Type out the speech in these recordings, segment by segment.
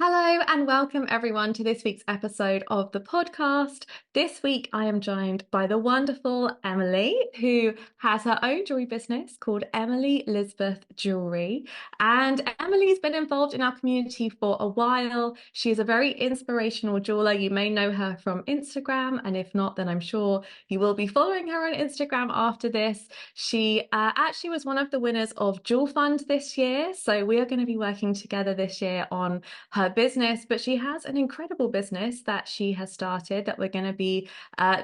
Hello and welcome everyone to this week's episode of the podcast. This week I am joined by the wonderful Emily, who has her own jewelry business called Emily Lisbeth Jewellery. And Emily's been involved in our community for a while. She is a very inspirational jeweler. You may know her from Instagram, and if not, then I'm sure you will be following her on Instagram after this. She actually was one of the winners of JewelFund this year. So we are going to be working together this year on her business, but she has an incredible business that she has started that we're going to be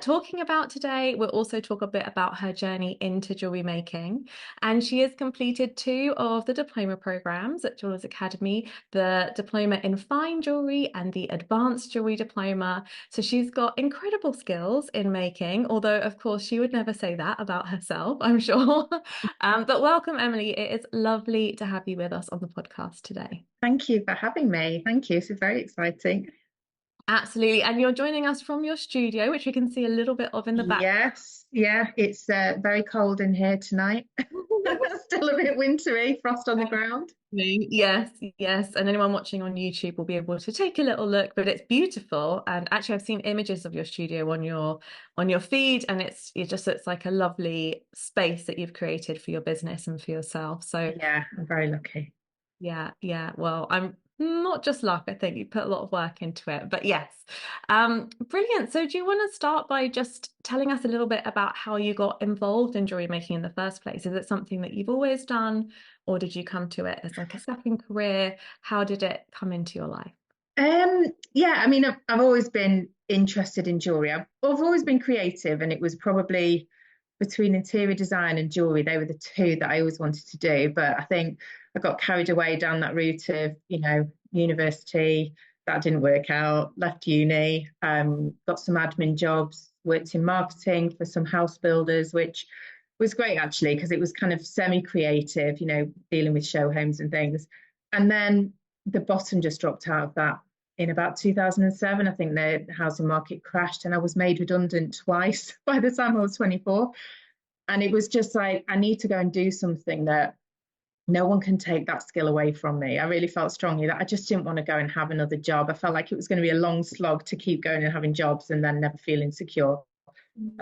talking about today. We'll also talk a bit about her journey into jewelry making. And she has completed two of the diploma programs at Jewelers Academy, the diploma in fine jewelry and the advanced jewelry diploma. So she's got incredible skills in making, although of course she would never say that about herself, I'm sure. But welcome, Emily. It is lovely to have you with us on the podcast today. Thank you for having me. Thank you. This is very exciting. Absolutely. And you're joining us from your studio, which we can see a little bit of in the back. Yes, yeah, it's very cold in here tonight. Still a bit wintry, frost on the ground. Yes, yes. And anyone watching on YouTube will be able to take a little look, but it's beautiful. And actually I've seen images of your studio on your feed, and it just looks like a lovely space that you've created for your business and for yourself. So Yeah, I'm very lucky. yeah. Well, I'm not just luck. I think you put a lot of work into it. But yes, brilliant. So do you want to start by just telling us a little bit about how you got involved in jewelry making in the first place? Is it something that you've always done, or did you come to it as like a second career? How did it come into your life? Yeah, I mean, I've always been interested in jewelry. I've always been creative, and it was probably between interior design and jewelry. They were the two that I always wanted to do. But I think I got carried away down that route of, university. That didn't work out. Left uni, got some admin jobs, worked in marketing for some house builders, which was great actually, because it was kind of semi-creative, dealing with show homes and things. And then the bottom just dropped out of that in about 2007. I think the housing market crashed and I was made redundant twice by the time I was 24. And it was just like, I need to go and do something that no one can take that skill away from me. I really felt strongly that I just didn't want to go and have another job. I felt like it was going to be a long slog to keep going and having jobs and then never feeling secure.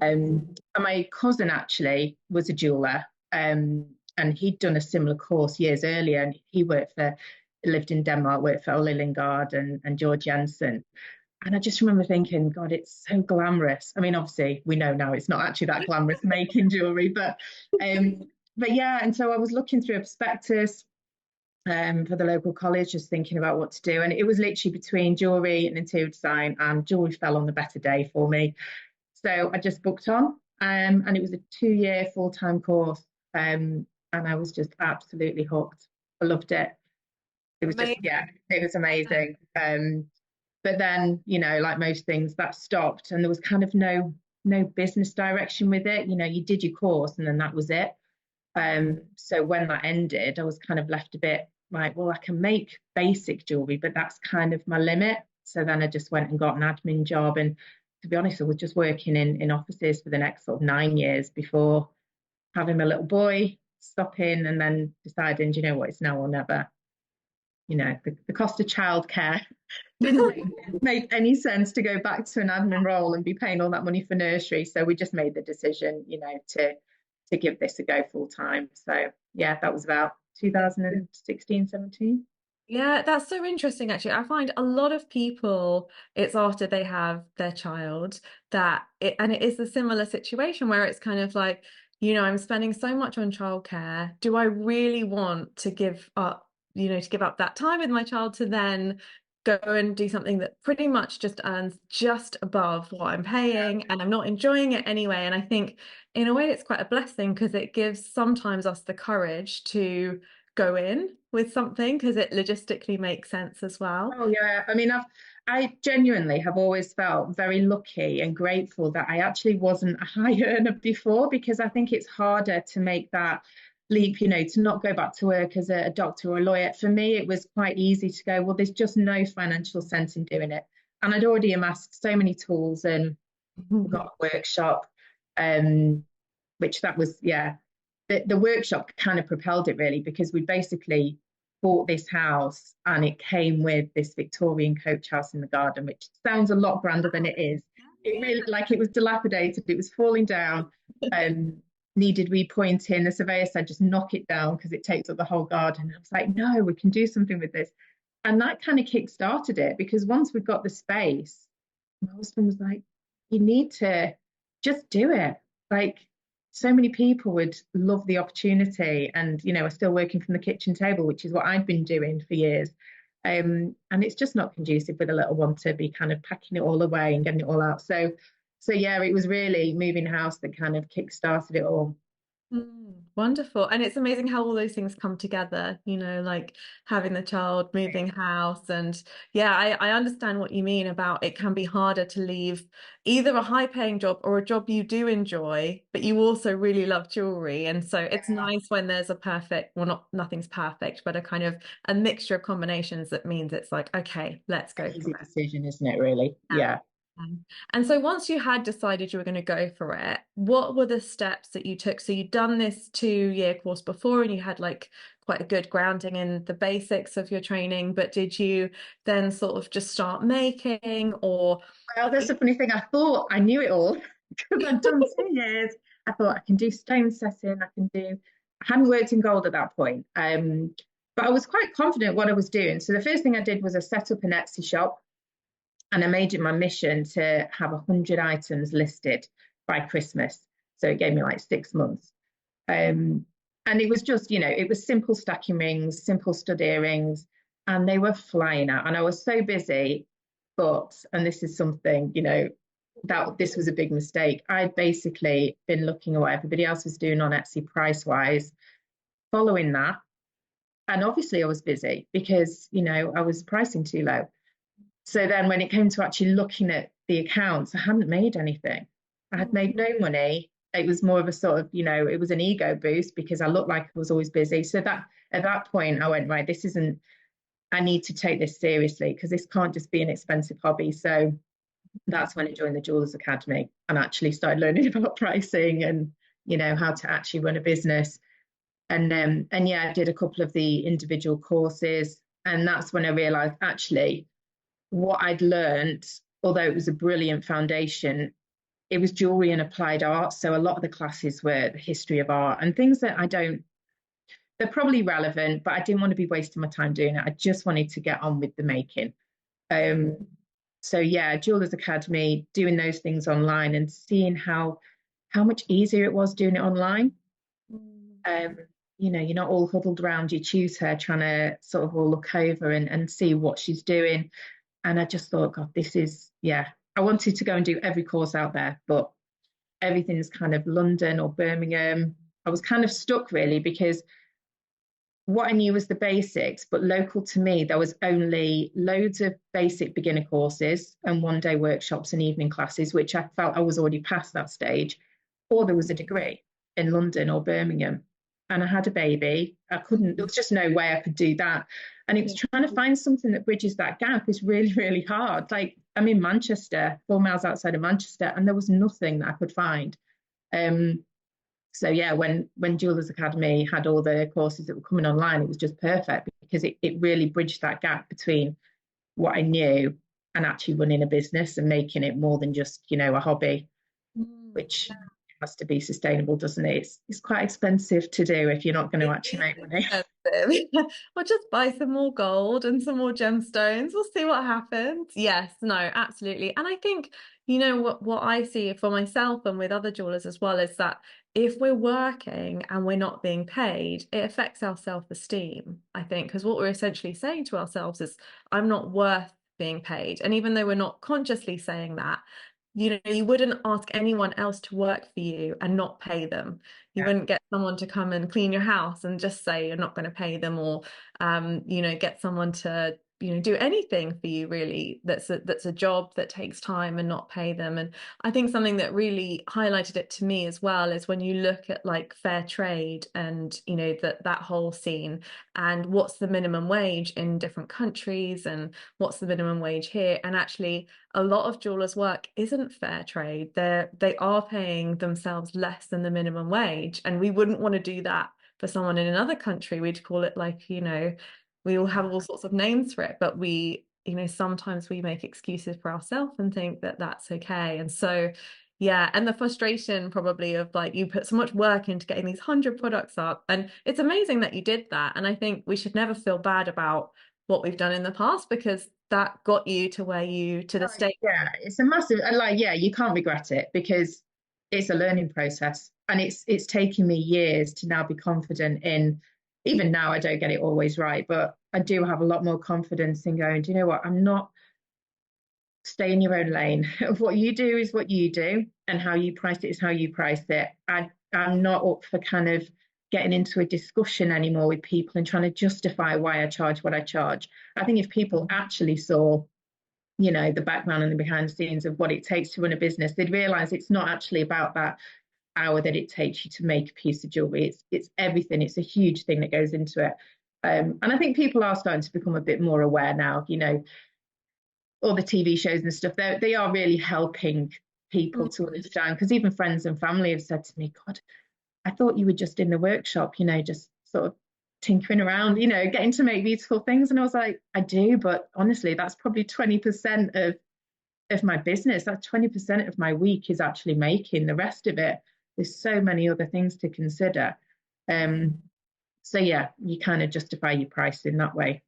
And my cousin actually was a jeweler, and he'd done a similar course years earlier. And lived in Denmark, worked for Ole Lingard and George Jensen. And I just remember thinking, God, it's so glamorous. I mean, obviously, we know now it's not actually that glamorous making jewelry, but yeah. And so I was looking through a prospectus for the local college, just thinking about what to do. And it was literally between jewelry and interior design, and jewelry fell on the better day for me. So I just booked on, and it was a 2-year full-time course, and I was just absolutely hooked. I loved it. It was just, Amazing. yeah, it was amazing. But then, like most things, that stopped, and there was kind of no business direction with it. You did your course, and then that was it. So when that ended, I was kind of left a bit like, well, I can make basic jewelry, but that's kind of my limit. So then I just went and got an admin job, and to be honest, I was just working in offices for the next sort of 9 years before having my little boy, stopping, and then deciding, you know what, it's now or never. The cost of childcare didn't make any sense to go back to an admin role and be paying all that money for nursery. So we just made the decision, to give this a go full time. So yeah, that was about 2016, 17. Yeah, that's so interesting, actually. I find a lot of people, it's after they have their child and it is a similar situation where it's kind of like, I'm spending so much on childcare. Do I really want to give up, to give up that time with my child to then go and do something that pretty much just earns just above what I'm paying and I'm not enjoying it anyway? And I think in a way it's quite a blessing because it gives sometimes us the courage to go in with something because it logistically makes sense as well. Oh yeah, I mean, I genuinely have always felt very lucky and grateful that I actually wasn't a high earner before, because I think it's harder to make that leap, to not go back to work as a doctor or a lawyer. For me, it was quite easy to go, well, there's just no financial sense in doing it. And I'd already amassed so many tools and got a workshop, which that was, yeah, the workshop kind of propelled it really, because we basically bought this house and it came with this Victorian coach house in the garden, which sounds a lot grander than it is. It really, like, it was dilapidated, it was falling down, um, needed repointing. The surveyor said, just knock it down because it takes up the whole garden. And I was like, no, we can do something with this. And that kind of kick started it, because once we got the space, my husband was like, you need to just do it. Like, so many people would love the opportunity, and are still working from the kitchen table, which is what I've been doing for years. And it's just not conducive with a little one to be kind of packing it all away and getting it all out. So yeah, it was really moving house that kind of kick started it all. Wonderful. And it's amazing how all those things come together, like having the child, moving house. And yeah, I understand what you mean about it can be harder to leave either a high paying job or a job you do enjoy, but you also really love jewelry. And so it's Yeah. nice when there's a perfect, well, not nothing's perfect, but a kind of a mixture of combinations that means it's like, okay, let's An go for easy it. decision, isn't it, really? Yeah. And so once you had decided you were going to go for it, what were the steps that you took? So you'd done this 2-year course before and you had like quite a good grounding in the basics of your training, but did you then sort of just start making or Well, that's the funny thing. I thought I knew it all because I'd done 2 years. I thought I can do stone setting. I hadn't worked in gold at that point. But I was quite confident what I was doing. So the first thing I did was I set up an Etsy shop, and I made it my mission to have 100 items listed by Christmas. So it gave me like 6 months. Um, and it was just, it was simple stacking rings, simple stud earrings, and they were flying out. And I was so busy, and this is something, that this was a big mistake. I'd basically been looking at what everybody else was doing on Etsy price wise, following that. And obviously I was busy because, I was pricing too low. So then when it came to actually looking at the accounts, I hadn't made anything. I had made no money. It was more of a sort of, it was an ego boost because I looked like I was always busy. So that at that point I went, right, this isn't, I need to take this seriously because this can't just be an expensive hobby. So that's when I joined the Jewelers Academy and actually started learning about pricing and, how to actually run a business. And yeah, I did a couple of the individual courses. And that's when I realized actually what I'd learned, although it was a brilliant foundation, it was jewelry and applied art. So a lot of the classes were the history of art and things that they're probably relevant, but I didn't want to be wasting my time doing it. I just wanted to get on with the making. Um, so yeah, Jewelers Academy, doing those things online and seeing how much easier it was doing it online. Um, you're not all huddled around your tutor trying to sort of all look over and see what she's doing. And I just thought, God, this is, yeah. I wanted to go and do every course out there, but everything's kind of London or Birmingham. I was kind of stuck really because what I knew was the basics, but local to me, there was only loads of basic beginner courses and 1-day workshops and evening classes, which I felt I was already past that stage, or there was a degree in London or Birmingham. And I had a baby. There was just no way I could do that. And it was trying to find something that bridges that gap is really, really hard. Like I'm in Manchester, 4 miles outside of Manchester, and there was nothing that I could find. So yeah, when Jewelers Academy had all the courses that were coming online, it was just perfect because it really bridged that gap between what I knew and actually running a business and making it more than just, a hobby, which has to be sustainable, doesn't it? It's quite expensive to do if you're not going to it actually is make money. expensive. Or just buy some more gold and some more gemstones. We'll see what happens. Yes, no, absolutely. And I think, what I see for myself and with other jewelers as well is that if we're working and we're not being paid, it affects our self-esteem, I think, because what we're essentially saying to ourselves is, I'm not worth being paid. And even though we're not consciously saying that, you wouldn't ask anyone else to work for you and not pay them. You Yeah. wouldn't get someone to come and clean your house and just say you're not going to pay them, or get someone to do anything for you really that's a job that takes time and not pay them. And I think something that really highlighted it to me as well is when you look at like fair trade and that whole scene, and what's the minimum wage in different countries and what's the minimum wage here. And actually a lot of jewelers' work isn't fair trade. They are paying themselves less than the minimum wage, and we wouldn't want to do that for someone in another country. We'd call it like, we all have all sorts of names for it, but we, sometimes we make excuses for ourselves and think that that's okay. And so, yeah, and the frustration probably of like you put so much work into getting these 100 products up, and it's amazing that you did that. And I think we should never feel bad about what we've done in the past because that got you to where you to the state. Yeah, it's a massive, and like, yeah, you can't regret it because it's a learning process, and it's taken me years to now be confident in. Even now, I don't get it always right, but I do have a lot more confidence in going, do you know what? I'm not. Stay in your own lane. What you do is what you do, and how you price it is how you price it. I'm not up for kind of getting into a discussion anymore with people and trying to justify why I charge what I charge. I think if people actually saw, the background and the behind the scenes of what it takes to run a business, they'd realize it's not actually about that hour that it takes you to make a piece of jewelry. It's everything. It's a huge thing that goes into it. And I think people are starting to become a bit more aware now. All the TV shows and stuff, they are really helping people to understand. Because even friends and family have said to me, God, I thought you were just in the workshop, just sort of tinkering around, getting to make beautiful things. And I was like, I do, but honestly, that's probably 20% of my business. That's 20% of my week is actually making. The rest of it, there's so many other things to consider. So yeah, you kind of justify your price in that way.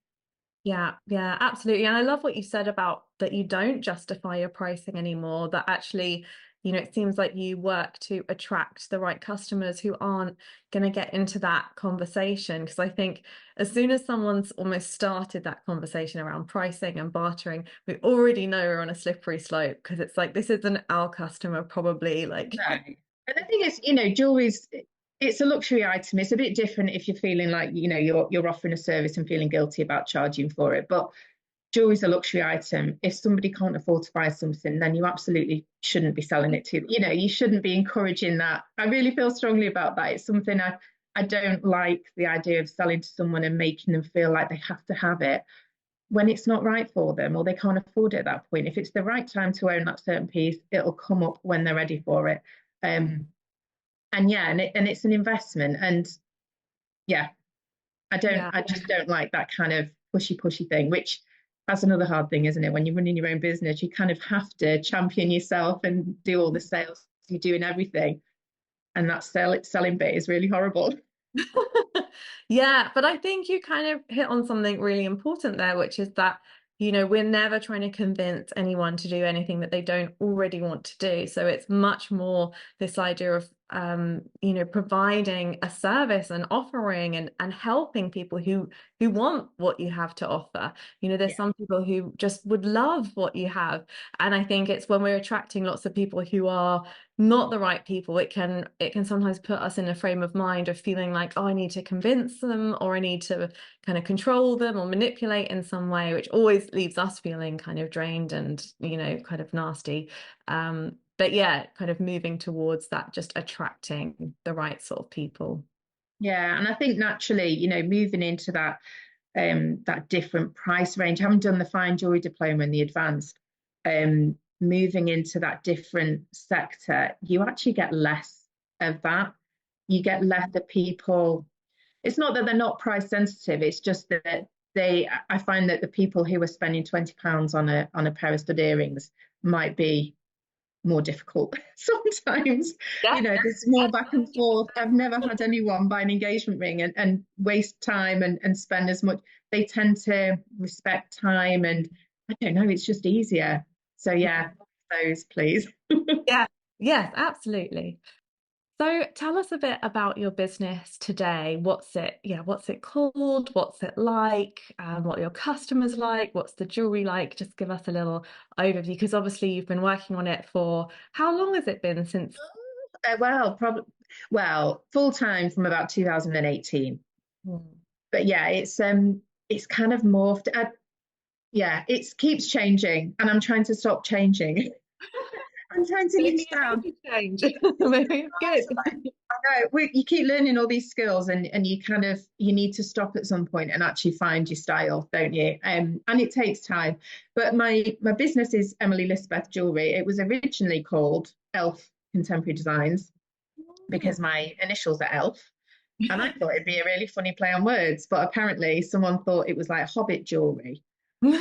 Yeah, yeah, absolutely. And I love what you said about that you don't justify your pricing anymore, that actually, it seems like you work to attract the right customers who aren't going to get into that conversation. Because I think as soon as someone's almost started that conversation around pricing and bartering, we already know we're on a slippery slope because it's like, this isn't our customer, probably like. No. And the thing is, jewelry's it's a luxury item. It's a bit different if you're feeling like, you're offering a service and feeling guilty about charging for it. But jewelry's a luxury item. If somebody can't afford to buy something, then you absolutely shouldn't be selling it to, you shouldn't be encouraging that. I really feel strongly about that. It's something I don't like the idea of selling to someone and making them feel like they have to have it when it's not right for them or they can't afford it at that point. If it's the right time to own that certain piece, it'll come up when they're ready for it. And yeah, and it's an investment. And yeah, Yeah. I just don't like that kind of pushy thing, which that's another hard thing, isn't it? When you're running your own business, you kind of have to champion yourself and do all the sales, you're doing everything. And that selling bit is really horrible. Yeah, but I think you kind of hit on something really important there, which is that, we're never trying to convince anyone to do anything that they don't already want to do. So it's much more this idea of, providing a service and offering and helping people who want what you have to offer. There's Yeah. some people who just would love what you have. And I think it's when we're attracting lots of people who are not the right people, it can sometimes put us in a frame of mind of feeling like, oh, I need to convince them or I need to kind of control them or manipulate in some way, which always leaves us feeling kind of drained and kind of nasty. But yeah, kind of moving towards that, just attracting the right sort of people. Yeah. And I think naturally, moving into that different price range, having done the fine jewelry diploma and the advanced, moving into that different sector, you actually get less of that. You get less of people. It's not that they're not price sensitive, it's just that I find that the people who are spending £20 on a pair of stud earrings might be more difficult sometimes. Yeah. There's more back and forth. I've never had anyone buy an engagement ring and waste time and spend as much. They tend to respect time, and I don't know, it's just easier. So yeah, those please. Yeah. Yes, absolutely. So tell us a bit about your business today. What's it called? What's it like? What are your customers like? What's the jewelry like? Just give us a little overview because obviously you've been working on it for how long has it been since? Well, full time from about 2018. Hmm. But yeah, it's kind of morphed. Yeah, it keeps changing, and I'm trying to stop changing. I'm trying to Maybe niche you down. need to change. Maybe it's good. I know you keep learning all these skills, and you need to stop at some point and actually find your style, don't you? And it takes time. But my business is Emily Lisbeth Jewellery. It was originally called Elf Contemporary Designs because my initials are Elf. And I thought it'd be a really funny play on words, but apparently someone thought it was like Hobbit jewelry. I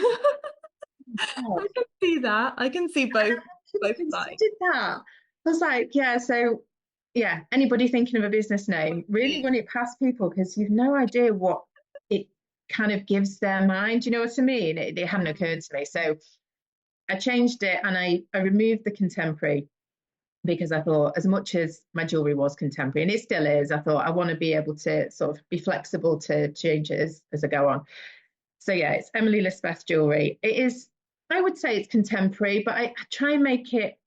God, can see that. I can see I both hadn't sides. considered that. I was like, yeah, so yeah, anybody thinking of a business name, really run it past people because you've no idea what it kind of gives their mind. You know what I mean? It hadn't occurred to me. So I changed it and I removed the contemporary because I thought, as much as my jewelry was contemporary, and it still is, I thought I want to be able to sort of be flexible to change it as I go on. So yeah, it's Emily Lisbeth Jewellery. It is, I would say it's contemporary, but I try and make it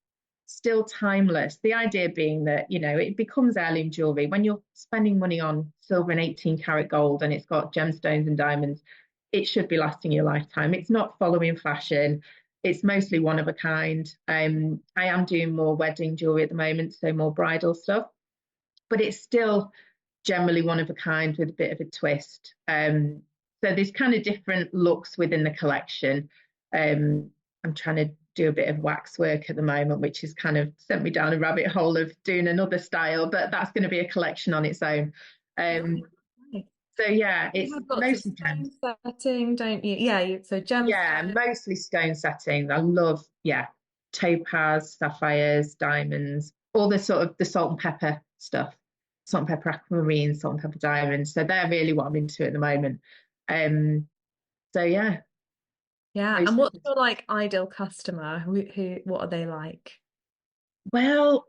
still timeless. The idea being that, you know, it becomes heirloom jewelry. When you're spending money on silver and 18 karat gold and it's got gemstones and diamonds, it should be lasting your lifetime. It's not following fashion. It's mostly one of a kind. I am doing more wedding jewelry at the moment, so more bridal stuff, but it's still generally one of a kind with a bit of a twist. So there's kind of different looks within the collection. I'm trying to do a bit of wax work at the moment, which has kind of sent me down a rabbit hole of doing another style, but that's going to be a collection on its own. Nice. Um, Nice. so yeah, You it's have lots of mostly stone gems. setting, don't you? Yeah, so Yeah, gemstones. mostly stone settings. I love, yeah, topaz, sapphires, diamonds, all the sort of the salt and pepper stuff, salt and pepper aquamarine, salt and pepper diamonds. So they're really what I'm into at the moment. Um, so yeah, Yeah. And mostly. what's your like ideal customer? What are they like? Well,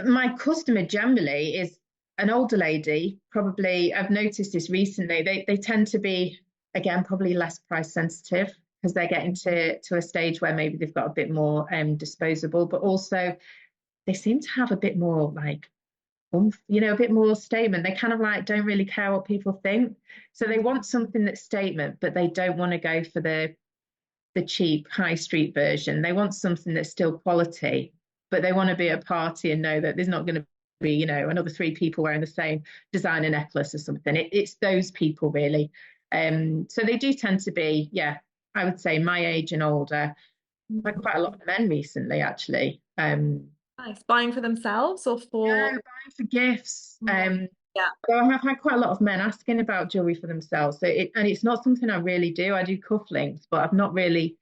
my customer generally is an older lady. Probably, I've noticed this recently. They tend to be again probably less price sensitive because they're getting to a stage where maybe they've got a bit more disposable, but also they seem to have a bit more like oomph, you know, a bit more statement. They kind of like don't really care what people think. So they want something that's statement, but they don't want to go for the cheap high street version. They want something that's still quality, but they want to be at a party and know that there's not going to be, you know, another three people wearing the same designer necklace or something. It's those people really. So they do tend to be, yeah, I would say my age and older. I've had quite a lot of men recently, actually. Nice. Buying for themselves or Yeah, for buying for gifts. yeah. So I have had quite a lot of men asking about jewelry for themselves. So and it's not something I really do. I do cufflinks, but I've not really.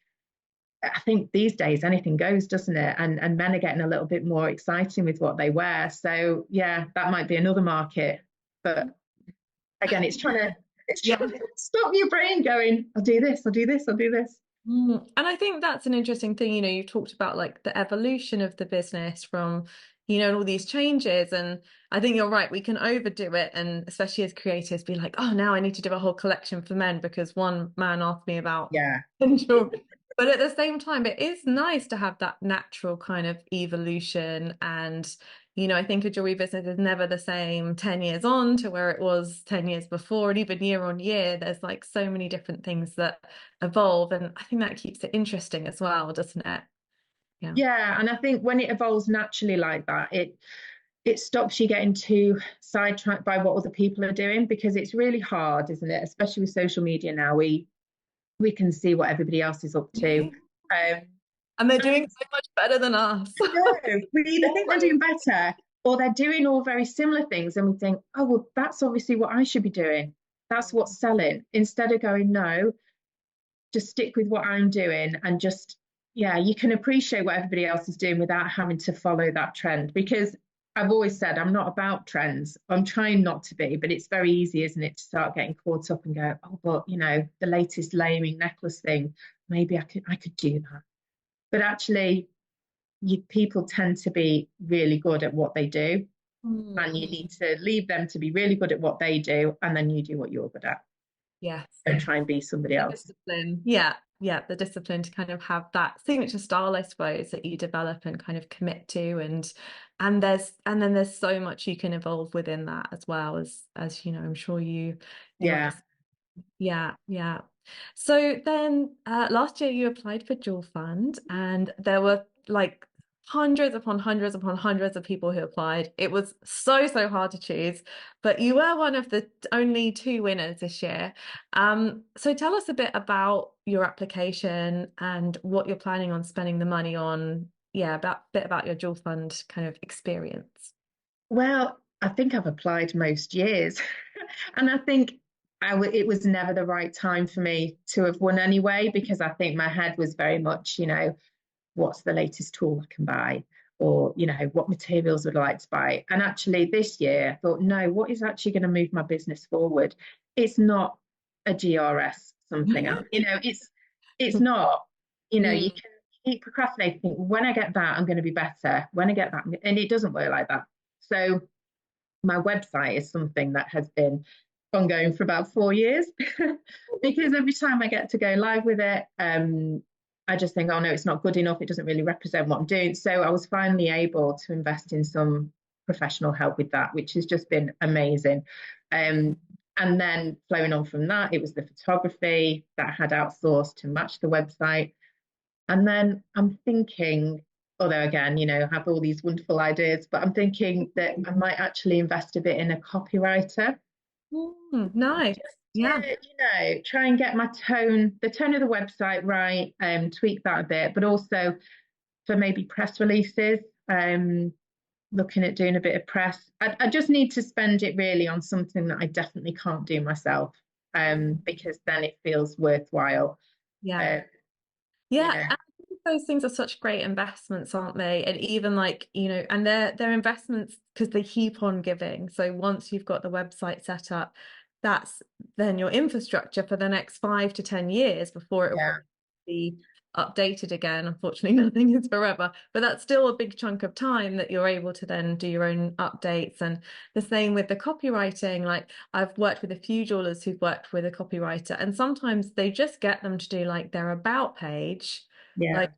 I think these days anything goes, doesn't it? And men are getting a little bit more exciting with what they wear. So yeah, that might be another market. But again, it's Yeah. trying to stop your brain going, I'll do this, I'll do this, I'll do this. And I think that's an interesting thing. You've talked about like the evolution of the business from, and all these changes. And I think you're right. We can overdo it. And especially as creators, be like, oh, now I need to do a whole collection for men because one man asked me about Yeah. jewelry. But at the same time, it is nice to have that natural kind of evolution. And, I think a jewelry business is never the same 10 years on to where it was 10 years before. And even year on year, there's like so many different things that evolve. And I think that keeps it interesting as well, doesn't it? Yeah. Yeah. And I think when it evolves naturally like that, it stops you getting too sidetracked by what other people are doing because it's really hard, isn't it? Especially with social media now, we can see what everybody else is up to. Um, And they're doing and so much better than us. no, we either think they're Always. doing better or they're doing all very similar things, and we think, oh well, that's obviously what I should be doing. That's what's selling. Instead of going, no, just stick with what I'm doing and just yeah, you can appreciate what everybody else is doing without having to follow that trend because I've always said I'm not about trends. I'm trying not to be, but it's very easy, isn't it, to start getting caught up and go, oh, but the latest layering necklace thing, maybe I could do that. But actually, people tend to be really good at what they do, and you Mm. need to leave them to be really good at what they do, and then you do what you're good at. Yes. Don't try and be somebody The else. discipline. Yeah. Yeah. The discipline to kind of have that signature style, I suppose, that you develop and kind of commit to. And then there's so much you can evolve within that as well as I'm sure you Yeah. understand. Yeah, yeah. So then last year you applied for JewelFund and there were like hundreds upon hundreds upon hundreds of people who applied. It was so, so hard to choose, but you were one of the only two winners this year. So tell us a bit about your application and what you're planning on spending the money on. Yeah, about bit about your JewelFund kind of experience. Well, I think I've applied most years. And I think it was never the right time for me to have won anyway, because I think my head was very much, what's the latest tool I can buy? Or, what materials would I like to buy? And actually this year I thought, no, what is actually going to move my business forward? It's not a GRS something. It's not, you Mm. can keep procrastinating, think, when I get that, I'm going to be better. When I get that, and it doesn't work like that. So my website is something that has been ongoing for about 4 years because every time I get to go live with it, I just think, oh no, it's not good enough. It doesn't really represent what I'm doing. So I was finally able to invest in some professional help with that, which has just been amazing. And then flowing on from that, it was the photography that I had outsourced to match the website. And then I'm thinking, although again, I have all these wonderful ideas, but I'm thinking that I might actually invest a bit in a copywriter Nice. just Yeah. to, try and get the tone of the website right, tweak that a bit, but also for maybe press releases, looking at doing a bit of press. I just need to spend it really on something that I definitely can't do myself, because then it feels worthwhile. Yeah. Uh, you Yeah, know, and I think those things are such great investments, aren't they? And even like, and they're investments because they keep on giving. So once you've got the website set up, that's then your infrastructure for the next 5 to 10 years before it will yeah, probably be updated again. Unfortunately, nothing is forever, but that's still a big chunk of time that you're able to then do your own updates. And the same with the copywriting. Like I've worked with a few jewelers who've worked with a copywriter, and sometimes they just get them to do like their about page, yeah, like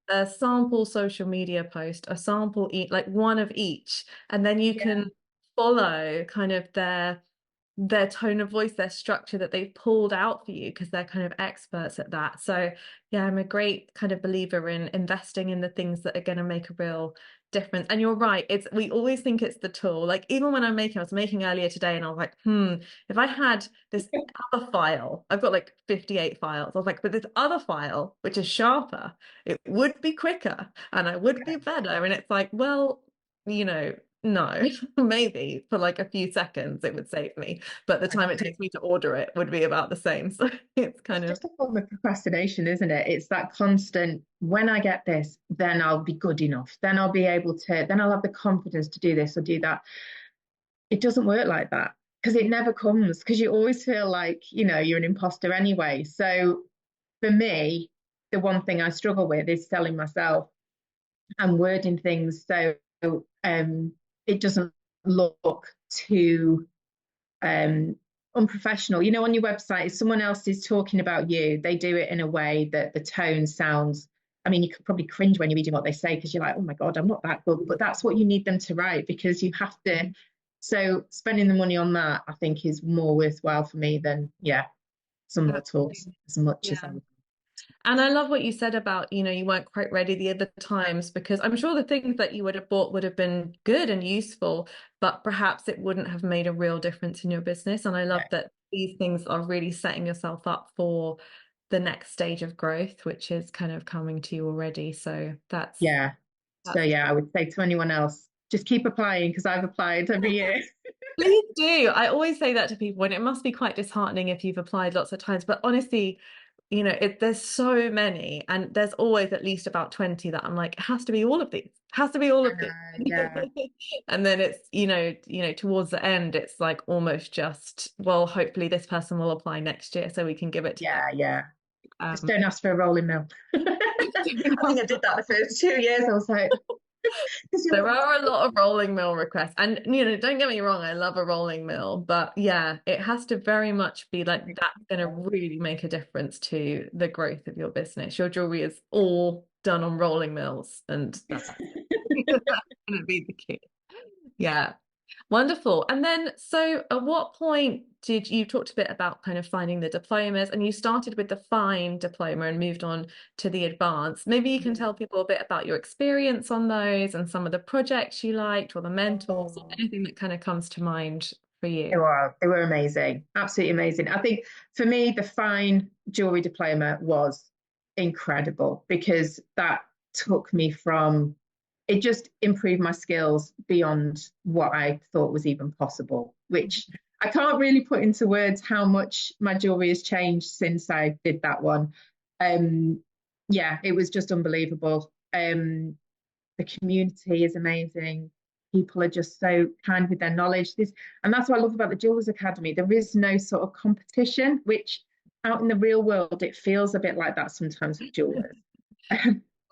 a sample social media post, a sample like one of each, and then you yeah, can follow kind of their tone of voice, their structure that they've pulled out for you because they're kind of experts at that. So yeah, I'm a great kind of believer in investing in the things that are going to make a real difference. And you're right, we always think it's the tool. Like even when I was making earlier today and I was like, if I had this other file, I've got like 58 files. I was like, but this other file, which is sharper, it would be quicker and I would be better. And it's like, well, you know, no, maybe for like a few seconds it would save me, but the time it yeah. takes me to order it would be about the same. So it's kind It's of just a form of procrastination, isn't it? It's that constant, when I get this, then I'll be good enough. Then I'll have the confidence to do this or do that. It doesn't work like that because it never comes, because you always feel like, you're an imposter anyway. So for me, the one thing I struggle with is selling myself and wording things so it doesn't look too unprofessional. On your website, if someone else is talking about you, they do it in a way that the tone sounds. I mean, you could probably cringe when you're reading what they say because you're like, oh my God, I'm not that good. But that's what you need them to write because you have to. So spending the money on that, I think, is more worthwhile for me than, yeah, some more tools absolutely. as much as Yeah. I would. And I love what you said about, you weren't quite ready the other times because I'm sure the things that you would have bought would have been good and useful, but perhaps it wouldn't have made a real difference in your business. And I love Yeah. that these things are really setting yourself up for the next stage of growth, which is kind of coming to you already. So Yeah. So that's yeah, I would say to anyone else, just keep applying because I've applied every year. please do. I always say that to people, and it must be quite disheartening if you've applied lots of times. But honestly, there's so many, and there's always at least about 20 that I'm like, it has to be all of these, has to be all of these. Yeah, And then it's, towards the end, it's like almost just, well, hopefully this person will apply next year so we can give it to them. yeah. Just Um, don't ask for a rolling mill. I think I did that the first 2 years. I was like, because you're There like, are a lot of rolling mill requests. And, don't get me wrong, I love a rolling mill. But yeah, it has to very much be like that's going to really make a difference to the growth of your business. Your jewelry is all done on rolling mills, and that's going to be the key. Yeah. Wonderful. And then, so at what point did you talked a bit about kind of finding the diplomas and you started with the fine diploma and moved on to the advanced? Maybe you can tell people a bit about your experience on those and some of the projects you liked or the mentors or oh, anything that kind of comes to mind for they you. were they were amazing, absolutely amazing. I think for me, the fine jewelry diploma was incredible because that took me from it just improved my skills beyond what I thought was even possible, which I can't really put into words how much my jewelry has changed since I did that one. Um, yeah, it was just unbelievable. The community is amazing. People are just so kind with their knowledge. And that's what I love about the Jewelers Academy. There is no sort of competition, which out in the real world, it feels a bit like that sometimes with jewelers.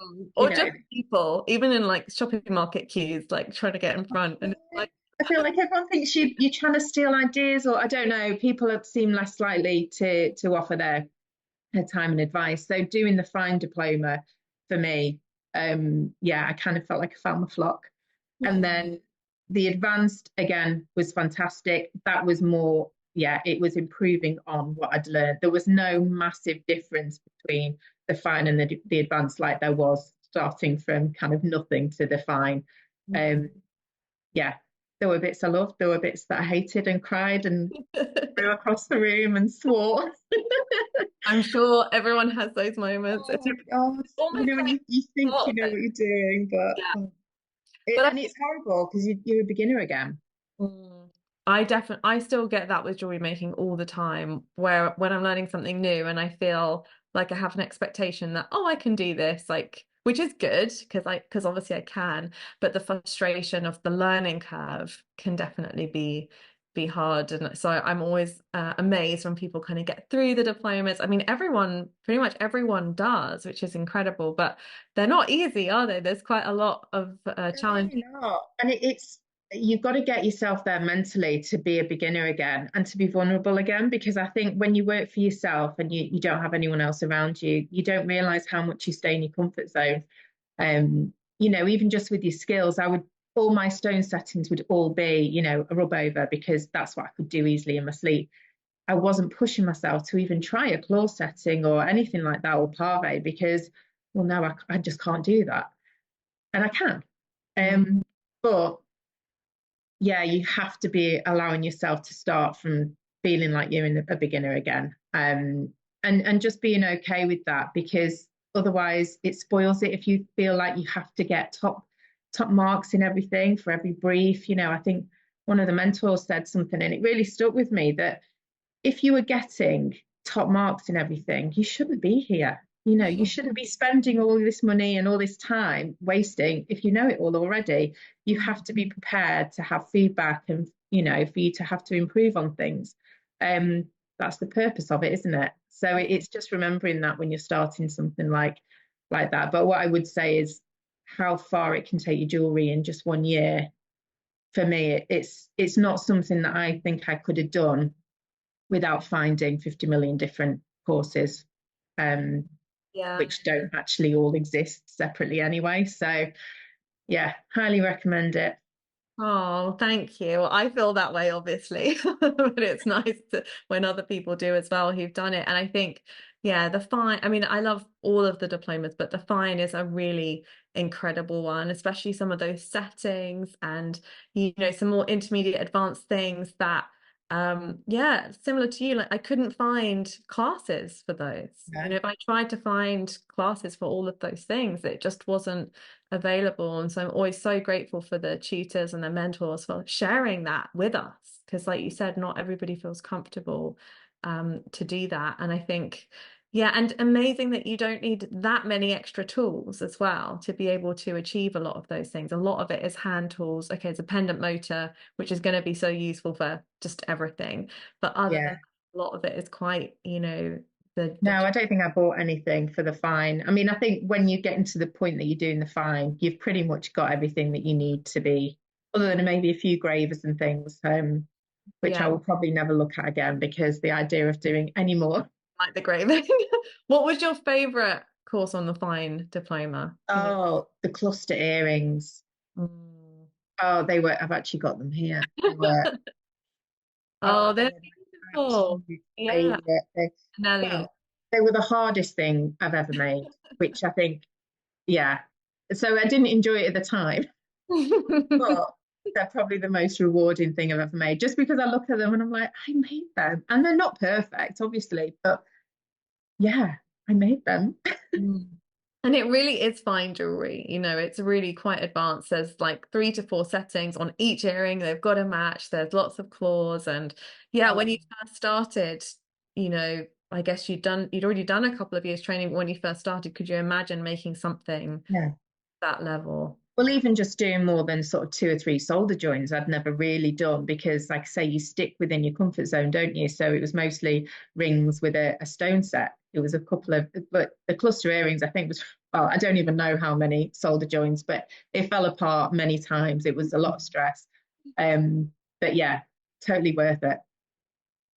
You Or know, just people, even in like shopping market queues, like trying to get in front. And it's like, I feel like everyone thinks you're trying to steal ideas, or I don't know, people seem less likely to offer their time and advice. So doing the fine diploma for me, yeah, I kind of felt like I found my flock. And hmm. then the advanced again was fantastic. That was more, yeah, it was improving on what I'd learned. There was no massive difference between the fine and the advanced like there was starting from kind of nothing to the fine. Um, yeah, there were bits I loved, there were bits that I hated and cried and threw across the room and swore. I'm sure everyone has those moments. Oh It's my God. You almost know, when like you think part you of know it. what you're doing, but Yeah. oh, But I and it's horrible because you're a beginner again. Mm. I definitely, I still get that with jewelry making all the time, where when I'm learning something new and I feel like I have an expectation that, oh, I can do this, like, which is good because obviously I can, but the frustration of the learning curve can definitely be hard. And so I'm always amazed when people kind of get through the diplomas. I mean, everyone, pretty much everyone does, which is incredible, but they're not easy, are they? There's quite a lot of They're challenge. really not. And it's you've got to get yourself there mentally to be a beginner again and to be vulnerable again. Because I think when you work for yourself and you don't have anyone else around you, you don't realize how much you stay in your comfort zone. Even just with your skills, I would all my stone settings would all be, a rub over because that's what I could do easily in my sleep. I wasn't pushing myself to even try a claw setting or anything like that or pave because, well, no, I just can't do that. And I can. But yeah, you have to be allowing yourself to start from feeling like you're in a beginner again. And just being okay with that because otherwise it spoils it if you feel like you have to get top marks in everything for every brief. I think one of the mentors said something and it really stuck with me that if you were getting top marks in everything, you shouldn't be here. You shouldn't be spending all this money and all this time wasting if you know it all already. You have to be prepared to have feedback and, for you to have to improve on things. That's the purpose of it, isn't it? So it's just remembering that when you're starting something like that. But what I would say is how far it can take your jewelry in just 1 year. For me, it's not something that I think I could have done without finding 50 million different courses, um, Yeah. which don't actually all exist separately anyway. So, yeah, highly recommend it. Oh, thank you. Well, I feel that way, obviously, but it's nice when other people do as well who've done it. And I think, yeah, the fine, I mean, I love all of the diplomas, but the fine is a really incredible one, especially some of those settings and, some more intermediate advanced things that, yeah, similar to you, like I couldn't find classes for those. Yeah. If I tried to find classes for all of those things, it just wasn't available. And so I'm always so grateful for the tutors and the mentors for sharing that with us. Because, like you said, not everybody feels comfortable to do that. And I think, yeah, and amazing that you don't need that many extra tools as well to be able to achieve a lot of those things. A lot of it is hand tools. Okay, it's a pendant motor, which is going to be so useful for just everything. But other than Yeah. that, a lot of it is quite, the No, I don't think I bought anything for the fine. I mean, I think when you get into the point that you're doing the fine, you've pretty much got everything that you need to be, other than maybe a few gravers and things, which I yeah, will probably never look at again because the idea of doing any more. like the graving. What was your favorite course on the fine diploma? Oh, the cluster earrings. Mm. Oh, I've actually got them here. Oh, They they're were my beautiful. absolute Yeah, favourite. Nelly. Well, they were the hardest thing I've ever made, which I think, yeah. So I didn't enjoy it at the time, but they're probably the most rewarding thing I've ever made. Just because I look at them and I'm like, I made them. And they're not perfect, obviously, but yeah, I made them. Mm. And it really is fine jewelry. It's really quite advanced. There's like 3 to 4 settings on each earring. They've got to match. There's lots of claws. And yeah, when Oh, you first started, I guess you'd already done a couple of years training when you first started. Could you imagine making something yeah. that level? Well, even just doing more than sort of 2 or 3 solder joins, I'd never really done because, like I say, you stick within your comfort zone, don't you? So it was mostly rings with a stone set. It was a couple of, but the cluster earrings, I think was, well, I don't even know how many solder joins, but it fell apart many times. It was a lot of stress. Um, but yeah, totally worth it.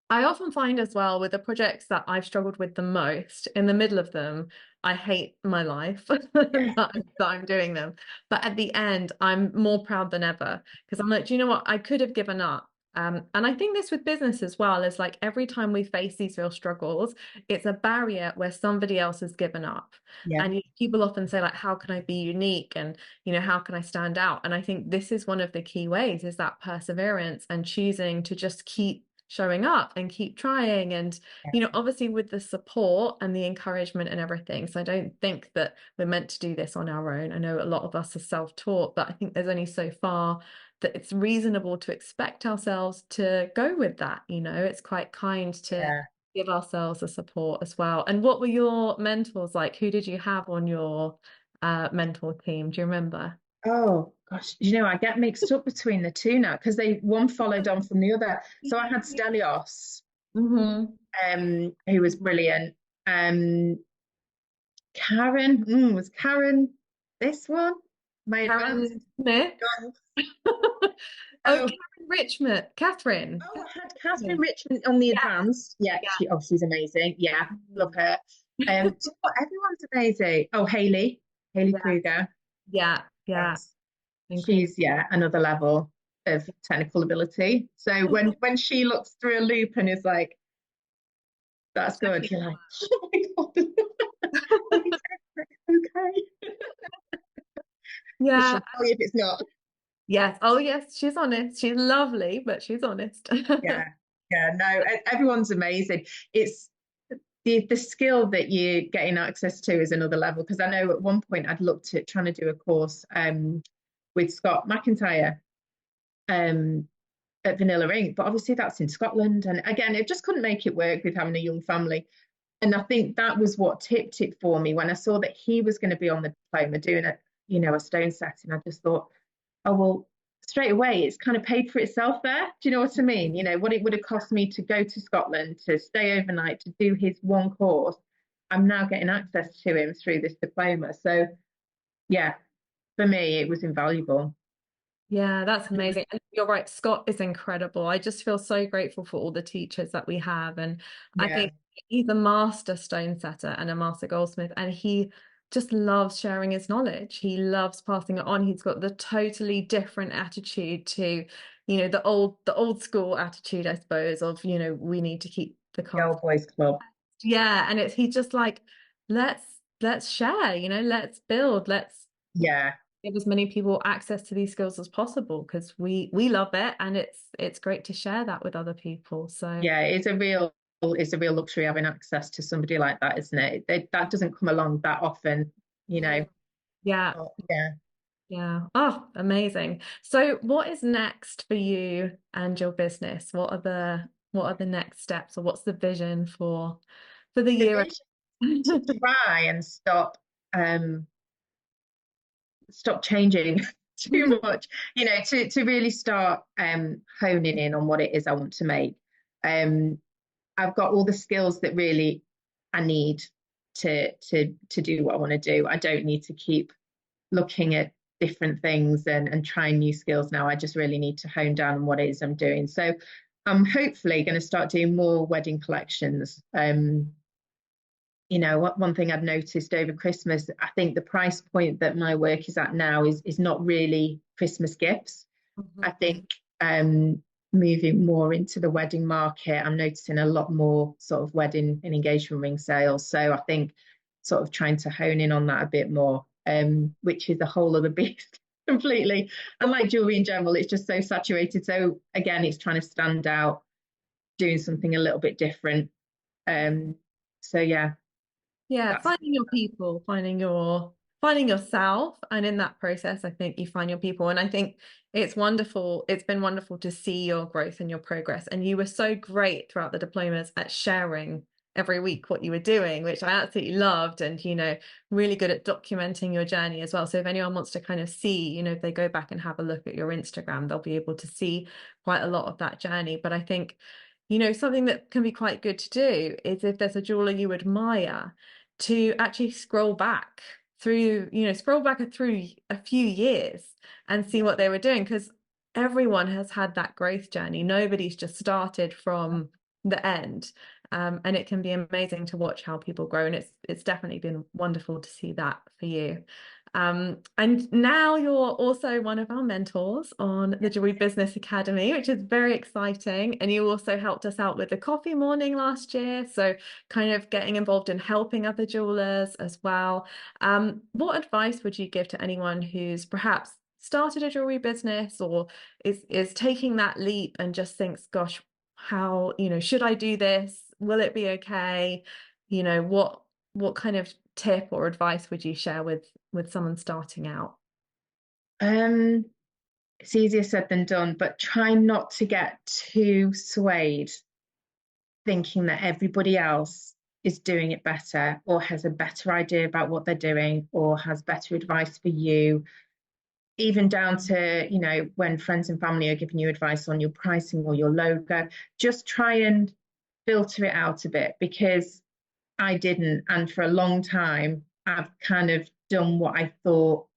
I often find as well with the projects that I've struggled with the most, in the middle of them, I hate my life that I'm doing them. But at the end, I'm more proud than ever because I'm like, do you know what? I could have given up. And I think this with business as well is like every time we face these real struggles, it's a barrier where somebody else has given up. Yeah, And people often say, like, how can I be unique? And, how can I stand out? And I think this is one of the key ways is that perseverance and choosing to just keep showing up and keep trying and obviously with the support and the encouragement and everything. So I don't think that we're meant to do this on our own. I know a lot of us are self-taught, but I think there's only so far that it's reasonable to expect ourselves to go with that. It's quite kind to yeah. give ourselves the support as well. And what were your mentors like? Who did you have on your mentor team? Do you remember? Oh gosh, I get mixed up between the two now because they one followed on from the other. So I had Stelios, Hmm. who was brilliant. Um, Karen, was Karen this one? My advanced Karen Smith. gone. Oh, Oh, Catherine Richmond. Catherine. oh, I had Catherine Richmond. Richmond on the Yeah, advanced. Yeah, yeah. she's amazing. Yeah, love Mm. her. Do you know what? Everyone's amazing. Oh, Haley Yeah, Kruger. yeah, yeah. Yes, Incredible. she's another level of technical ability. So when she looks through a loop and is like, "That's good," you're like, "Oh my God, okay." But Yeah. she'll tell you if it's not. Yes. Oh, yes. She's honest. She's lovely, but she's honest. Yeah, yeah. No, everyone's amazing. It's the skill that you're getting access to is another level. Because I know at one point I'd looked at trying to do a course with Scott McIntyre um at Vanilla Ink, but obviously that's in Scotland, and again, it just couldn't make it work with having a young family. And I think that was what tipped it for me when I saw that he was going to be on the diploma doing a stone setting. I just thought, oh well, straight away it's kind of paid for itself there. Do you know what I mean? What it would have cost me to go to Scotland to stay overnight to do his one course. I'm now getting access to him through this diploma. So yeah, for me it was invaluable. Yeah, that's amazing. And you're right, Scott is incredible. I just feel so grateful for all the teachers that we have. And I Yeah, think he's a master stone setter and a master goldsmith, and he just loves sharing his knowledge. He loves passing it on. He's got the totally different attitude to, the old school attitude, I suppose, of, we need to keep the the craft. old boys club. Yeah, and he's just like, let's let's share, let's build, let's Yeah, give as many people access to these skills as possible because we love it and it's great to share that with other people. So yeah, it's a real luxury having access to somebody like that, isn't it? That doesn't come along that often, you know. yeah, But, yeah. yeah. Oh, amazing. So what is next for you and your business? What are the next steps or what's the vision for the The year? vision to try and um stop changing too much, to really start honing in on what it is I want to make. Um I've got all the skills that really I need to do what I want to do. I don't need to keep looking at different things and trying new skills now. I just really need to hone down on what it is I'm doing. So I'm hopefully going to start doing more wedding collections. One thing I've noticed over Christmas, I think the price point that my work is at now is not really Christmas gifts. I think moving more into the wedding market, I'm noticing a lot more sort of wedding and engagement ring sales. So I think sort of trying to hone in on that a bit more, which is a whole other beast completely. And like jewelry in general, it's just so saturated. So again, it's trying to stand out, doing something a little bit different. Um, so yeah. Yeah, That's finding your people, finding yourself, and in that process, I think you find your people. And I think it's wonderful. It's been wonderful to see your growth and your progress. And you were so great throughout the diplomas at sharing every week what you were doing, which I absolutely loved. And really good at documenting your journey as well. So if anyone wants to kind of see, if they go back and have a look at your Instagram, they'll be able to see quite a lot of that journey. But I think, something that can be quite good to do is if there's a jeweler you admire to actually scroll back through a few years and see what they were doing, because everyone has had that growth journey. Nobody's just started from the end. And it can be amazing to watch how people grow. And it's definitely been wonderful to see that for you. And now you're also one of our mentors on the Jewelry Business Academy, which is very exciting. And you also helped us out with the coffee morning last year. So kind of getting involved in helping other jewelers as well. What advice would you give to anyone who's perhaps started a jewelry business or is taking that leap and just thinks, gosh, how, should I do this? Will it be okay? What kind of tip or advice would you share with someone starting out? um it's easier said than done, but try not to get too swayed thinking that everybody else is doing it better or has a better idea about what they're doing or has better advice for you, even down to, when friends and family are giving you advice on your pricing or your logo. Just try and filter it out a bit, because I didn't. And for a long time, I've kind of done what I thought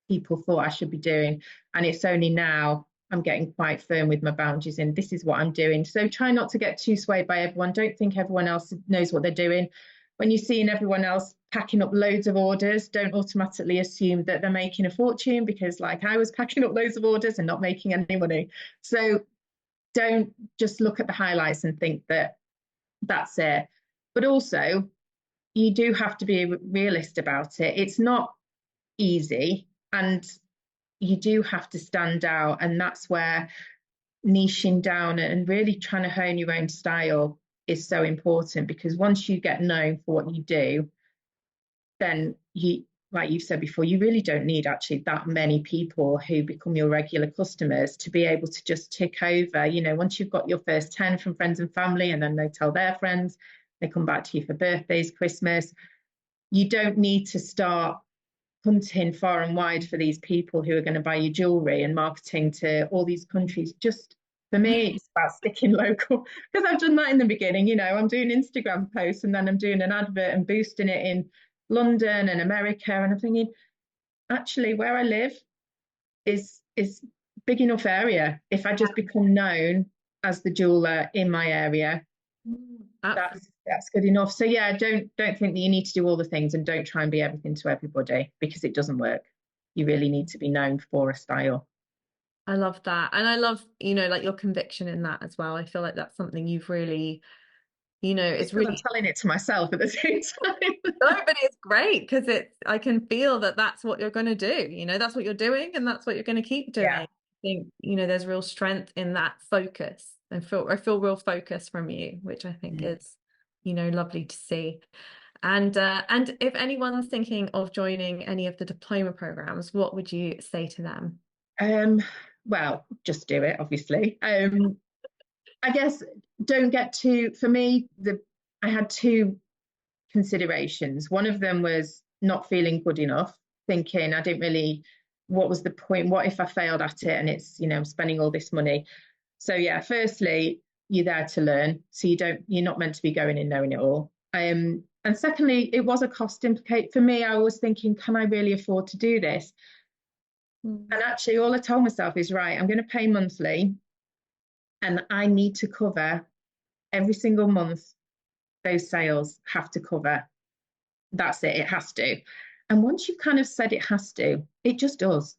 people thought I should be doing. And it's only now I'm getting quite firm with my boundaries and this is what I'm doing. So try not to get too swayed by everyone. Don't think everyone else knows what they're doing. When you're seeing everyone else packing up loads of orders, don't automatically assume that they're making a fortune, because like I was packing up loads of orders and not making any money. So don't just look at the highlights and think that that's it. But also, you do have to be a realist about it. It's not easy, and you do have to stand out. And that's where niching down and really trying to hone your own style is so important, because once you get known for what you do, then like you've said before, you really don't need actually that many people who become your regular customers to be able to just tick over. Once you've got your first 10 from friends and family, and then they tell their friends, they come back to you for birthdays, Christmas, you don't need to start hunting far and wide for these people who are going to buy your jewelry and marketing to all these countries. Just for me, it's about sticking local, because I've done that in the beginning. I'm doing Instagram posts and then I'm doing an advert and boosting it in London and America, and I'm thinking, actually, where I live is big enough area. If I just become known as the jeweler in my area, that's good enough. So yeah, don't think that you need to do all the things, and don't try and be everything to everybody, because it doesn't work. You really need to be known for a style. I love that. And I love, like your conviction in that as well. I feel like that's something you've really, It's it's because I'm really telling it to myself at the same time. no, but it's great because I can feel that that's what you're going to do. That's what you're doing and that's what you're going to keep doing. Yeah. I think, there's real strength in that focus. I feel real focus from you, which I think is, lovely to see. And if anyone's thinking of joining any of the diploma programs, what would you say to them? Um, well, just do it, obviously. I guess don't get too, for me, I had two considerations. One of them was not feeling good enough, thinking I didn't really, what was the point? What if I failed at it and it's, I'm spending all this money? So yeah, firstly, you're there to learn. So you're not meant to be going in knowing it all. And secondly, it was a cost implicate for me. I was thinking, can I really afford to do this? And actually, all I told myself is, right, I'm going to pay monthly, and I need to cover every single month. Those sales have to cover. That's it. It has to. And once you've kind of said it has to, it just does.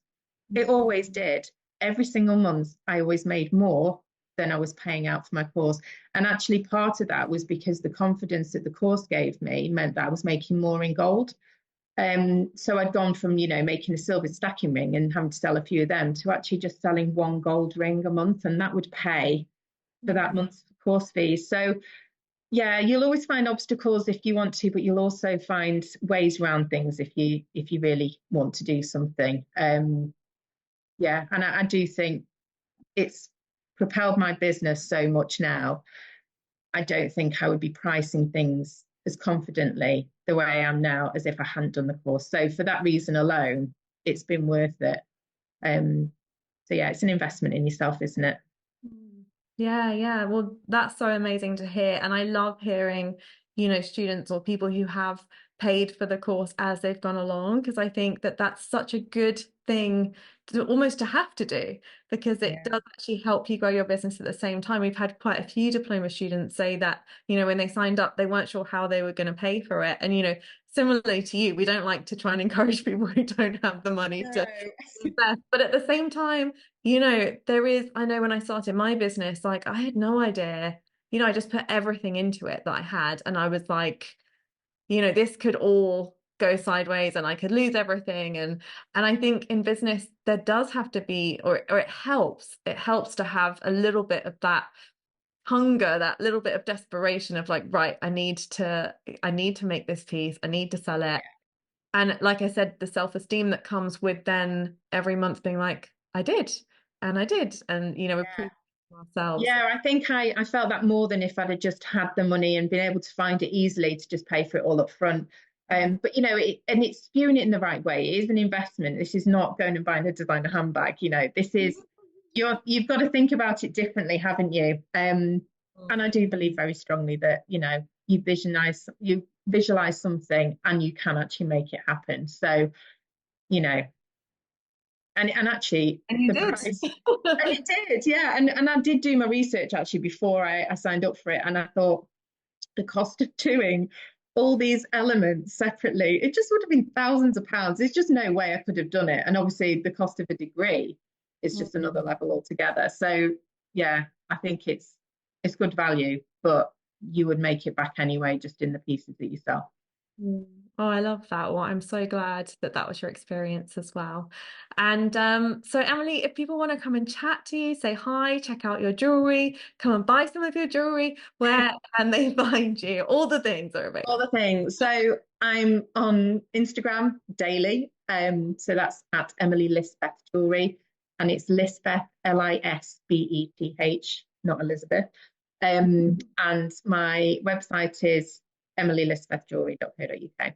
It always did. Every single month, I always made more than I was paying out for my course. And actually, part of that was because the confidence that the course gave me meant that I was making more in gold. So I'd gone from, making a silver stacking ring and having to sell a few of them to actually just selling one gold ring a month. And that would pay for that month's course fees. So Yeah, you'll always find obstacles if you want to, but you'll also find ways around things if you really want to do something. Yeah, and I do think it's propelled my business so much now. I don't think I would be pricing things as confidently the way I am now as if I hadn't done the course. So for that reason alone, it's been worth it. Um, so yeah, it's an investment in yourself, isn't it? Mm. Yeah, yeah. Well, that's so amazing to hear. And I love hearing, students or people who have paid for the course as they've gone along, because I think that that's such a good thing to almost to have to do, because it Yeah. does actually help you grow your business at the same time. We've had quite a few diploma students say that, when they signed up, they weren't sure how they were going to pay for it. And, similarly to you, we don't like to try and encourage people who don't have the money No. to invest. But at the same time, I know when I started my business, like I had no idea, I just put everything into it that I had. And I was like, this could all go sideways and I could lose everything. And I think in business, there does have to be, or it helps to have a little bit of that hunger, that little bit of desperation of like, right, I need to make this piece, I need to sell it. And like I said, the self-esteem that comes with then every month being like, I did, and I did, and we're Yeah. proving to ourselves. Yeah, I think I felt that more than if I'd have just had the money and been able to find it easily to just pay for it all up front. But and it's viewing it in the right way. It is an investment. This is not going and buying a designer handbag. This is you've got to think about it differently, haven't you? And I do believe very strongly that, you visualize something and you can actually make it happen. So, you know, and actually And you the did. price and it did, yeah. And I did do my research actually before I signed up for it. And I thought the cost of doing all these elements separately, it just would have been thousands of pounds. There's just no way I could have done it. And obviously the cost of a degree is just another level altogether. So yeah, I think it's good value, but you would make it back anyway, just in the pieces that you sell. Mm. Oh, I love that. Well, I'm so glad that that was your experience as well. And so Emily, if people want to come and chat to you, say hi, check out your jewelry, come and buy some of your jewelry, where can they find you? All the things are All available. the things. So I'm on Instagram daily. So that's at Emily Lisbeth Jewellery, and it's Lisbeth Lisbeth, not Elizabeth. And my website is emilylisbethjewellery.co.uk.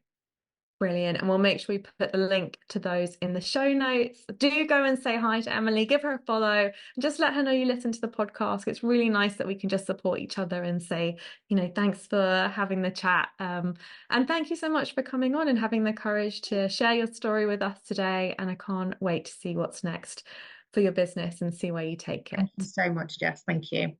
Brilliant. And we'll make sure we put the link to those in the show notes. Do go and say hi to Emily, give her a follow, and just let her know you listen to the podcast. It's really nice that we can just support each other and say, thanks for having the chat. And thank you so much for coming on and having the courage to share your story with us today. And I can't wait to see what's next for your business and see where you take it. Thank you so much, Jess. Thank you.